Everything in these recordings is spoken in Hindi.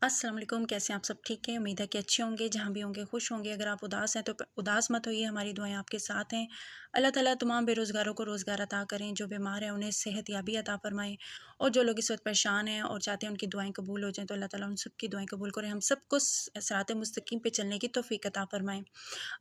अस्सलाम वालेकुम, कैसे हैं आप सब? ठीक है, उम्मीद है कि अच्छे होंगे, जहाँ भी होंगे खुश होंगे। अगर आप उदास हैं तो उदास मत होइए, हमारी दुआएं आपके साथ हैं। अल्लाह ताला तमाम बेरोज़गारों को रोज़गार अता करें, जो बीमार हैं उन्हें सेहत याबी अता फ़रमाएँ, और जो लोग इस वक्त परेशान हैं और चाहते हैं उनकी दुआएं कबूल हो जाएँ, तो अल्लाह ताला उन सबकी दुआएं कबूल करें। हम सबको सिरात मुस्तकीम पे चलने की तौफीक अता फ़रमाएँ,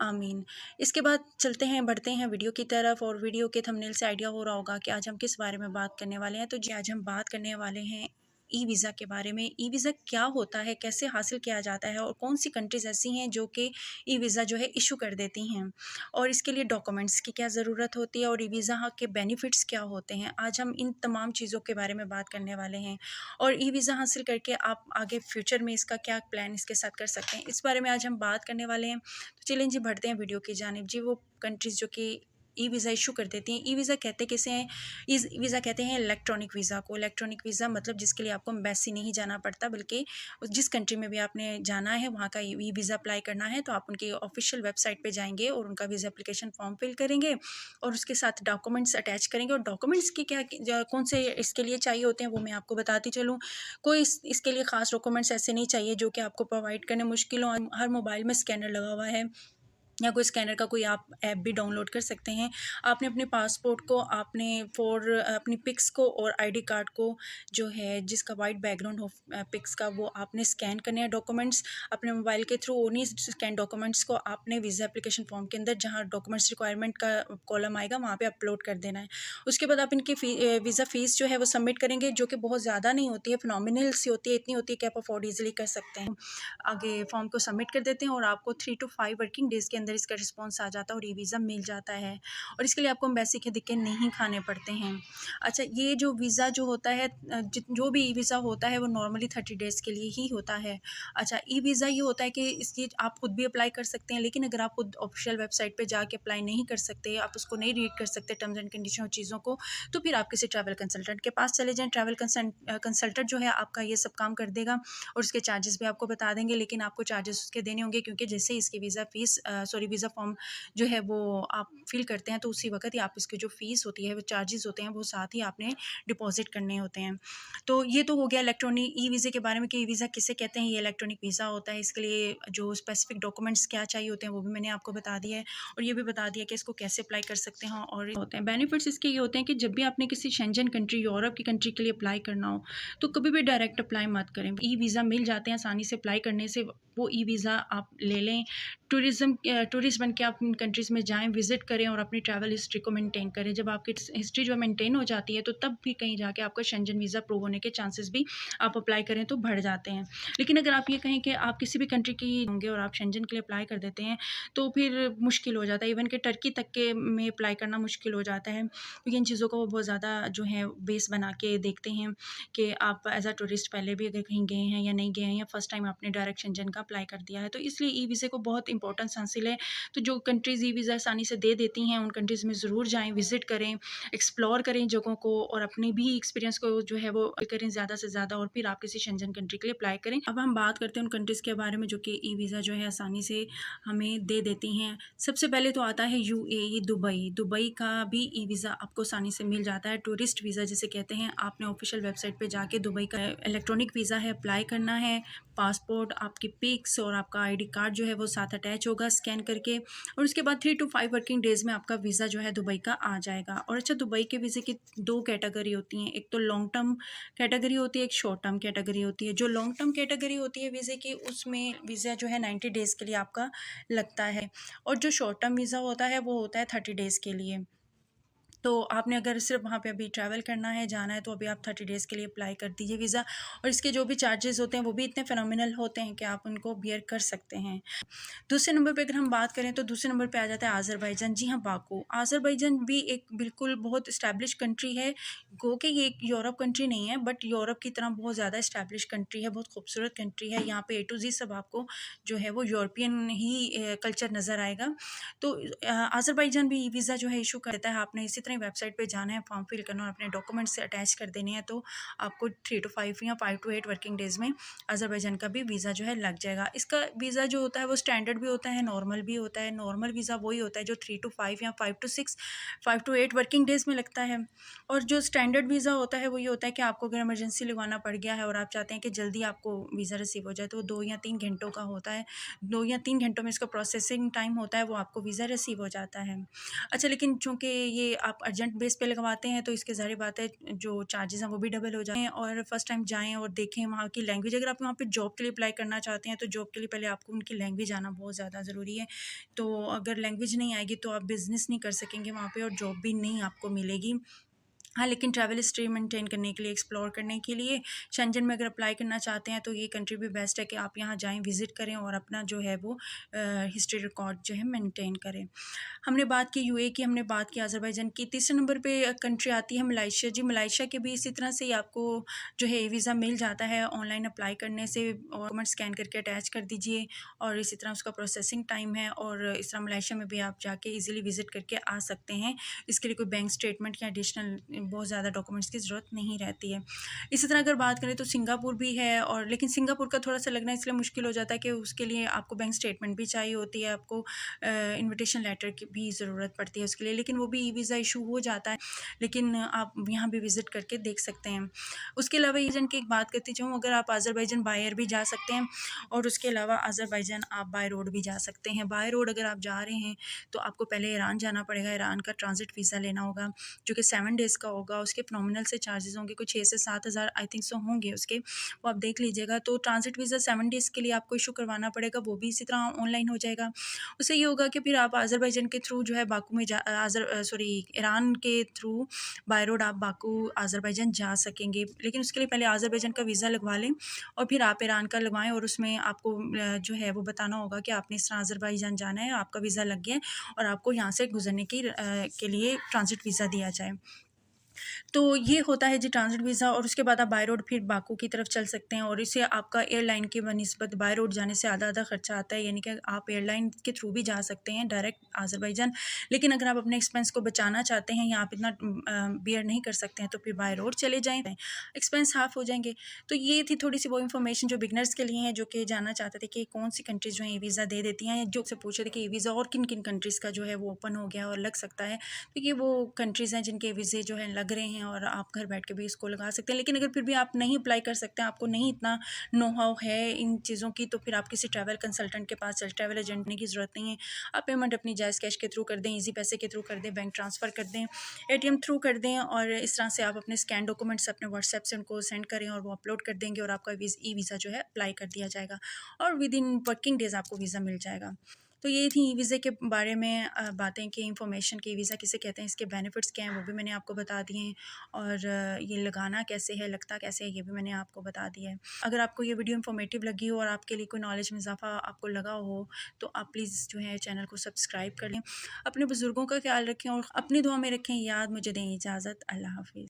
आमीन। इसके बाद चलते हैं, बढ़ते हैं वीडियो की तरफ। और वीडियो के थंबनेल से आइडिया हो रहा होगा कि आज हम किस बारे में बात करने वाले हैं। तो जी, आज हम बात करने वाले हैं ई वीज़ा के बारे में। ई वीज़ा क्या होता है, कैसे हासिल किया जाता है, और कौन सी कंट्रीज़ ऐसी हैं जो कि ई वीज़ा जो है इशू कर देती हैं, और इसके लिए डॉक्यूमेंट्स की क्या ज़रूरत होती है, और ई वीज़ा के बेनिफिट्स क्या होते हैं। आज हम इन तमाम चीज़ों के बारे में बात करने वाले हैं, और ई वीज़ा हासिल करके आप आगे फ्यूचर में इसका क्या प्लान इसके साथ कर सकते हैं, इस बारे में आज हम बात करने वाले हैं। तो चलें जी, बढ़ते हैं वीडियो की जानिब। जी, वो कंट्रीज़ जो कि ई वीज़ा इशू कर देती हैं। ई वीज़ा कहते किसे हैं? ई वीज़ा कहते हैं इलेक्ट्रॉनिक वीज़ा को। इलेक्ट्रॉनिक वीज़ा मतलब जिसके लिए आपको एम्बेसी नहीं जाना पड़ता, बल्कि जिस कंट्री में भी आपने जाना है वहाँ का ई वीज़ा अप्लाई करना है, तो आप उनकी ऑफिशियल वेबसाइट पे जाएंगे और उनका वीज़ा एप्लीकेशन फॉर्म फिल करेंगे, और उसके साथ डॉक्यूमेंट्स अटैच करेंगे। और डॉक्यूमेंट्स की कौन से इसके लिए चाहिए होते हैं वो मैं आपको बताती चलूँ। कोई इसके लिए ख़ास डॉक्यूमेंट्स ऐसे नहीं चाहिए जो कि आपको प्रोवाइड करने मुश्किल हो। हर मोबाइल में स्कैनर लगा हुआ है, या कोई स्कैनर का कोई आप ऐप भी डाउनलोड कर सकते हैं। आपने अपने पासपोर्ट को, आपने अपनी पिक्स को और आईडी कार्ड को, जो है जिसका वाइट बैकग्राउंड हो पिक्स का, वो आपने स्कैन करने हैं डॉक्यूमेंट्स अपने मोबाइल के थ्रू। उन्हीं स्कैन डॉक्यूमेंट्स को आपने वीज़ा एप्लीकेशन फॉर्म के अंदर, जहाँ डॉक्यूमेंट्स रिक्वायरमेंट का कॉलम आएगा, वहाँ पे अपलोड कर देना है। उसके बाद आप इनकी वीज़ा फ़ीस जो है वो सबमिट करेंगे, जो कि बहुत ज़्यादा नहीं होती है, फिनोमिनल सी होती है, इतनी होती है कि आप अफोर्ड ईजिली कर सकते हैं। आगे फॉर्म को सबमिट कर देते हैं, और आपको 3 to 5 वर्किंग डेज़ के अंदर इसका रिस्पॉन्स आ जाता है और ये वीज़ा मिल जाता है, और इसके लिए आपको एम्बेसी के धक्के नहीं खाने पड़ते हैं। अच्छा, ये जो वीज़ा जो होता है, जो भी ई वीज़ा होता है वो नॉर्मली 30 डेज़ के लिए ही होता है। अच्छा, ई वीज़ा ये होता है कि इसकी आप खुद भी अप्लाई कर सकते हैं, लेकिन अगर आप खुद ऑफिशियल वेबसाइट पे जाके अप्लाई नहीं कर सकते, आप उसको नहीं रीड कर सकते टर्म्स एंड कंडीशन और चीज़ों को, तो फिर आप किसी ट्रैवल कंसल्टेंट के पास चले जाएँ। ट्रैवल कंसल्टेंट जो है आपका ये सब काम कर देगा, और उसके चार्जेस भी आपको बता देंगे, लेकिन आपको चार्जेस उसके देने होंगे, क्योंकि जैसे ही इसकी वीज़ा फॉर्म जो है वो आप फिल करते हैं, तो उसी वक्त ही आप इसकी जो फ़ीस होती है, वो चार्जेस होते हैं, वो साथ ही आपने डिपॉजिट करने होते हैं। तो ये तो हो गया इलेक्ट्रॉनिक ई वीज़े के बारे में कि ई वीज़ा किसे कहते हैं। ये इलेक्ट्रॉनिक वीज़ा होता है, इसके लिए जो स्पेसिफिक डॉक्यूमेंट्स क्या चाहिए होते हैं वो भी मैंने आपको बता दिया है, और ये भी बता दिया कि इसको कैसे अप्लाई कर सकते हैं। और होते हैं बेनिफिट्स इसके, ये होते हैं कि जब भी आपने किसी शेंजन कंट्री, यूरोप की कंट्री के लिए अप्लाई करना हो, तो कभी भी डायरेक्ट अप्लाई मत करें। ई वीज़ा मिल जाते हैं आसानी से, अप्लाई करने से वो ई वीज़ा आप ले लें। टूरिस्ट बन के आप इन कंट्रीज़ में जाएँ, विज़िट करें, और अपनी ट्रैवल हिस्ट्री को मेंटेन करें। जब आपकी हिस्ट्री जो मेंटेन हो जाती है, तो तब भी कहीं जाके आपका शेंजन वीज़ा अप्रूव होने के चांसेस भी, आप अप्लाई करें तो बढ़ जाते हैं। लेकिन अगर आप ये कहें कि आप किसी भी कंट्री की होंगे और आप शेंजन के लिए अप्लाई कर देते हैं, तो फिर मुश्किल हो जाता है। इवन कि टर्की तक के में अप्लाई करना मुश्किल हो जाता है, क्योंकि इन चीज़ों को वो बहुत ज़्यादा जो है बेस बना के देखते हैं कि आप एज़ अ टूरिस्ट पहले भी अगर कहीं गए हैं या नहीं गए हैं, या फर्स्ट टाइम आपने डायरेक्ट शेंजन का अप्लाई कर दिया है, तो इसलिए ई वीज़े को बहुत इंपॉर्टेंस हासिल है। तो जो कंट्रीज़ ई वीज़ा आसानी से दे देती हैं, उन कंट्रीज़ में ज़रूर जाएँ, विज़िट करें, एक्सप्लोर करें जगहों को, और अपने भी एक्सपीरियंस को जो है वो करें ज़्यादा से ज़्यादा, और फिर आप किसी शेंजन कंट्री के लिए अप्लाई करें। अब हम बात करते हैं उन कंट्रीज़ के बारे में जो कि ई वीज़ा जो है आसानी से हमें दे देती हैं। सबसे पहले तो आता है यूएई, दुबई। दुबई का भी ई वीज़ा आपको आसानी से मिल जाता है, टूरिस्ट वीज़ा जिसे कहते हैं। आपने ऑफिशियल वेबसाइट पे जाके दुबई का इलेक्ट्रॉनिक वीज़ा है, अप्लाई करना है। पासपोर्ट, आपकी पिक्स और आपका आईडी कार्ड जो है वो साथ अटैच होगा स्कैन करके, और उसके बाद 3 to 5 वर्किंग डेज़ में आपका वीज़ा जो है दुबई का आ जाएगा। और अच्छा, दुबई के वीज़े की 2 कैटेगरी होती हैं, एक तो लॉन्ग टर्म कैटेगरी होती है, एक शॉर्ट टर्म कैटेगरी होती है। जो लॉन्ग टर्म कैटेगरी होती है वीज़े की, उसमें वीज़ा जो है 90 डेज़ के लिए आपका लगता है, और जो शॉर्ट टर्म वीज़ा होता है वो होता है 30 डेज़ के लिए। तो आपने अगर सिर्फ वहाँ पे अभी ट्रैवल करना है, जाना है, तो अभी आप 30 डेज़ के लिए अप्लाई कर दीजिए वीज़ा, और इसके जो भी चार्जेस होते हैं वो भी इतने फिनोमिनल होते हैं कि आप उनको बियर कर सकते हैं। दूसरे नंबर पे अगर हम बात करें, तो दूसरे नंबर पे आ जाता है आज़रबाईजान। जी हाँ, बाकू। आज़रबाईजान भी एक बिल्कुल बहुत इस्टेब्लिश कंट्री है। गो कि ये एक यूरोप कंट्री नहीं है, बट यूरोप की तरह बहुत ज़्यादा इस्टेब्लिश कंट्री है, बहुत खूबसूरत कंट्री है। यहाँ पे ए टू ज़ेड सब आपको जो है वो यूरोपियन ही कल्चर नज़र आएगा। तो आज़रबाईजान भी वीज़ा जो है इशू करता है। आपने इसी तरह करें, वेबसाइट पे जाना है, फॉर्म फिल करना और अपने डॉक्यूमेंट्स से अटैच कर देने हैं, तो आपको 3 to 5 या 5 to 8 वर्किंग डेज़ में अज़रबैजान का भी वीज़ा जो है लग जाएगा। इसका वीज़ा जो होता है वो स्टैंडर्ड भी होता है, नॉर्मल भी होता है। नॉर्मल वीज़ा वही होता है जो 3 to 5 या 5 to 8 वर्किंग डेज़ में लगता है, और जो स्टैंडर्ड वीज़ा होता है वो ये होता है कि आपको अगर इमरजेंसी लगवाना पड़ गया है और आप चाहते हैं कि जल्दी आपको वीज़ा रिसीव हो जाए, तो 2 या 3 घंटों का होता है। 2 या 3 घंटों में इसका प्रोसेसिंग टाइम होता है, वो आपको वीज़ा रिसीव हो जाता है। अच्छा, लेकिन चूँकि ये आप अर्जेंट बेस पे लगवाते हैं, तो इसकी ज़ाहिर बात है जो चार्जेज़ हैं वो भी डबल हो जाते हैं, और फर्स्ट टाइम जाएँ और देखें वहाँ की लैंग्वेज। अगर आप वहाँ पे जॉब के लिए अप्लाई करना चाहते हैं, तो जॉब के लिए पहले आपको उनकी लैंग्वेज आना बहुत ज़्यादा ज़रूरी है। तो अगर लैंग्वेज नहीं आएगी तो आप बिज़नेस नहीं कर सकेंगे वहाँ पे, और जॉब भी नहीं आपको मिलेगी। हाँ, लेकिन ट्रैवल हिस्ट्री मेंटेन करने के लिए, एक्सप्लोर करने के लिए, शेंजन में अगर अप्लाई करना चाहते हैं, तो ये कंट्री भी बेस्ट है कि आप यहाँ जाएँ, विज़िट करें और अपना जो है वो हिस्ट्री रिकॉर्ड जो है मेंटेन करें। हमने बात की यूएई की, हमने बात की अज़रबैजान की। तीसरे नंबर पे कंट्री आती है मलाइशिया। जी, मलाइशिया के भी इसी तरह से ही आपको जो है वीज़ा मिल जाता है ऑनलाइन अप्लाई करने से, और डॉक्यूमेंट स्कैन करके अटैच कर दीजिए, और इसी तरह उसका प्रोसेसिंग टाइम है, और इस तरह मलाइशिया में भी आप जाके ईज़िली विज़िट करके आ सकते हैं। इसके लिए कोई बैंक स्टेटमेंट या एडिशनल बहुत ज़्यादा डॉक्यूमेंट्स की ज़रूरत नहीं रहती है। इसी तरह अगर बात करें तो सिंगापुर भी है, और लेकिन सिंगापुर का थोड़ा-सा लगना इसलिए मुश्किल हो जाता है कि उसके लिए आपको बैंक स्टेटमेंट भी चाहिए होती है, आपको इन्विटेशन लेटर की भी ज़रूरत पड़ती है उसके लिए, लेकिन वो भी ई वीज़ा इशू हो जाता है, लेकिन आप यहाँ भी विज़िट करके देख सकते हैं। उसके अलावा रीजन की एक बात करती जाऊँ, अगर आप अज़रबैजान बाय एयर भी जा सकते हैं, और उसके अलावा अज़रबैजान आप बाय रोड भी जा सकते हैं। बाय रोड अगर आप जा रहे हैं, तो आपको पहले ईरान जाना पड़ेगा, ईरान का ट्रांज़िट वीज़ा लेना होगा, जो कि 7 डेज़ का होगा। उसके नॉमिनल से चार्जेज़ होंगे, कुछ 6 से 7 हज़ार आई थिंक सो होंगे उसके, वो आप देख लीजिएगा। तो ट्रांज़िट वीज़ा 7 डेज़ के लिए आपको इशू करवाना पड़ेगा, वो भी इसी तरह ऑनलाइन हो जाएगा। उससे ये होगा कि फिर आप अज़रबैजान के थ्रू जो है बाकू में सॉरी, ईरान के थ्रू बाय रोड आप बाकू अज़रबैजान जा सकेंगे। लेकिन उसके लिए पहले अज़रबैजान का वीज़ा लगवा लें, और फिर आप ईरान का लगवाएँ, और उसमें आपको जो है वो बताना होगा कि आपने इस तरह अज़रबैजान जाना है, आपका वीज़ा लग गया है, और आपको यहाँ से गुज़रने के लिए ट्रांज़िट वीज़ा दिया जाए। तो ये होता है जी ट्रांज़िट वीज़ा, और उसके बाद आप बाय रोड फिर बाकू की तरफ चल सकते हैं, और इससे आपका एयरलाइन की बनिस्बत बाय रोड जाने से आधा-आधा खर्चा आता है, यानी कि आप एयरलाइन के थ्रू भी जा सकते हैं डायरेक्ट अज़रबैजान। लेकिन अगर आप अपने एक्सपेंस को बचाना चाहते हैं, या आप इतना बियर नहीं कर सकते हैं, तो फिर बाय रोड चले जाएँ, एक्सपेंस हाफ़ हो जाएँगे। तो ये थी थोड़ी-सी वो इन्फॉर्मेशन जो बिगिनर्स के लिए है, जो कि जानना चाहते थे कि कौन-सी कंट्रीज़ जो हैं ये वीज़ा दे देती हैं, जो से पूछे थे कि ये वीज़ा और किन-किन कंट्रीज़ का जो है वो ओपन हो गया और लग सकता है। तो ये वो कंट्रीज़ हैं जिनके वीज़े जो हैं लग रहे हैं, और आप घर बैठ के भी इसको लगा सकते हैं। लेकिन अगर फिर भी आप नहीं अप्लाई कर सकते हैं, आपको नहीं इतना नो हाउ है इन चीज़ों की, तो फिर आप किसी ट्रैवल कंसल्टेंट के पास चल, ट्रैवल एजेंट की ज़रूरत नहीं है। आप पेमेंट अपनी जायज़ कैश के थ्रू कर दें, ईज़ी पैसे के थ्रू कर दें, बैंक ट्रांसफ़र कर दें, एटीएम थ्रू कर दें, और इस तरह से आप अपने स्कैन डॉक्यूमेंट्स अपने व्हाट्सएप से उनको सेंड करें, और वो अपलोड कर देंगे, और आपका ई वीज़ा जो है अप्लाई कर दिया जाएगा, और विद इन वर्किंग डेज़ आपको वीज़ा मिल जाएगा। तो ये थी ई वीज़े के बारे में बातें, कि इन्फॉर्मेशन कि वीज़ा किसे कहते हैं, इसके बेनिफिट्स क्या हैं वो भी मैंने आपको बता दिए हैं, और ये लगाना कैसे है, लगता कैसे है, ये भी मैंने आपको बता दिया है। अगर आपको ये वीडियो इन्फॉर्मेटिव लगी हो और आपके लिए कोई नॉलेज में इज़ाफ़ा आपको लगा हो, तो आप प्लीज़ जो है चैनल को सब्सक्राइब कर लें। अपने बुज़ुर्गों का ख्याल रखें और अपनी दुआ में रखें याद। मुझे दें इजाज़त। अल्लाह हाफ़िज़।